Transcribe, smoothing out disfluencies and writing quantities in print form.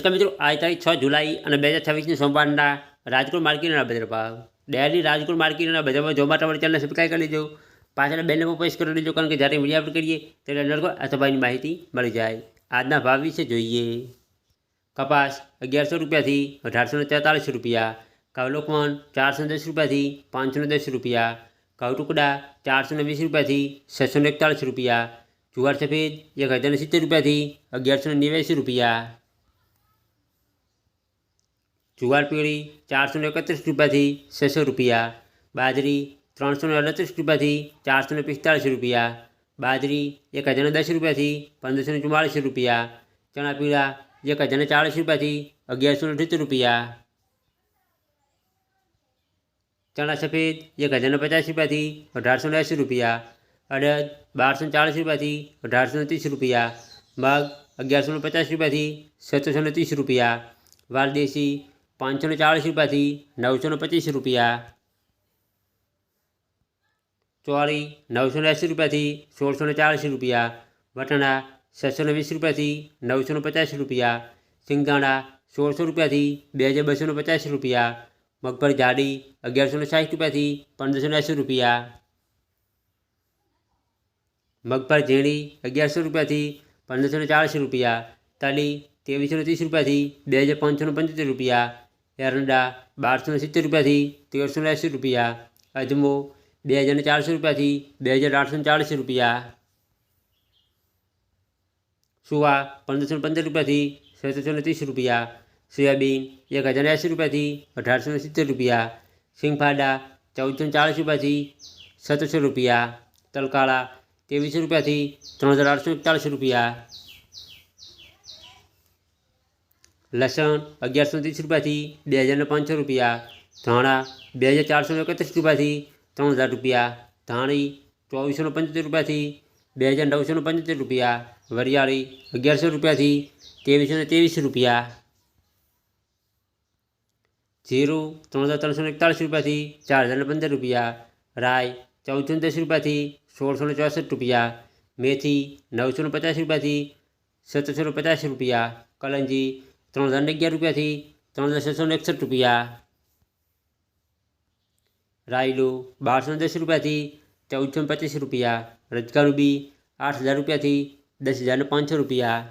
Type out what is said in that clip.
નમસ્કાર મિત્રો, આજ તારીખ 6 જુલાઈ અને 2026 સોમવારના રાજકોટ માર્કેટના બજાર ભાવ ડેલી રાજકોટ માર્કેટના બજારમાં જોવા માટે ચેનલને સબસ્ક્રાઈબ કરી લેજો, પાછળ બેલને પણ પ્રેસ કરી લેજો, કારણ કે જ્યારે વિડીયો અપલોડ કરીએ ત્યારે નરકો અથવા માહિતી મળી જાય। આજના ભાવ વિશે જોઈએ। કપાસ 1100 રૂપિયાથી 1843 રૂપિયા, ઘઉં લોકવન 410 રૂપિયાથી 510 રૂપિયા, ઘઉં ટુકડા 420 રૂપિયાથી 641 રૂપિયા, જુવાર સફેદ 1070 રૂપિયાથી 1189 રૂપિયા, જુવાર પીળી 431 રૂપિયાથી 600 રૂપિયા, બાજરી 338 રૂપિયાથી 445 રૂપિયા, બાજરી 1010 રૂપિયાથી 1544 રૂપિયા, ચણા પીળા 1040 રૂપિયાથી 1178 રૂપિયા, ચણા સફેદ 1050 રૂપિયાથી 1880 રૂપિયા, અડદ 1240 રૂપિયાથી 1830 રૂપિયા, મગ 1150 રૂપિયાથી 730 રૂપિયા, વાલદેશી 540 રૂપિયાથી 925 રૂપિયા, ચોળી 980 રૂપિયાથી 1640 રૂપિયા, વટાણા 620 રૂપિયાથી 950 રૂપિયા, સિંગદાણા 1600 રૂપિયાથી 2250 રૂપિયા, મગફળી જાડી 1160 રૂપિયાથી 1580 રૂપિયા, મગફળી ઝીણી 1100 રૂપિયાથી 1540 રૂપિયા, તલી 2330 રૂપિયાથી 2575 રૂપિયા, એરંડા 1270 રૂપિયાથી 1380 રૂપિયા, અજમો 2400 રૂપિયાથી 2840 રૂપિયા, સુવા 1515 રૂપિયાથી 730 રૂપિયા, સોયાબીન 1080 રૂપિયાથી 1870 રૂપિયા, સિંગફાડા 1440 રૂપિયાથી 700 રૂપિયા, તલકાળા 2300 રૂપિયાથી 3841 રૂપિયા, લસણ 1130 રૂપિયાથી 2500 રૂપિયા, ધાણા 2431 રૂપિયાથી 3000 રૂપિયા, ધાણી 2475 રૂપિયાથી 2975 રૂપિયા, વરિયાળી 1100 રૂપિયાથી 2323 રૂપિયા, જીરું 3341 રૂપિયાથી 4015 રૂપિયા, રાઈ 1410 રૂપિયાથી 1664 રૂપિયા, મેથી 950 રૂપિયાથી 750 રૂપિયા, કલંજી 3011 રૂપિયાથી 3661 રૂપિયા, રાયલું 1210 રૂપિયાથી 1425 રૂપિયા, રજકા રૂબી 8000 રૂપિયાથી 10500 રૂપિયા।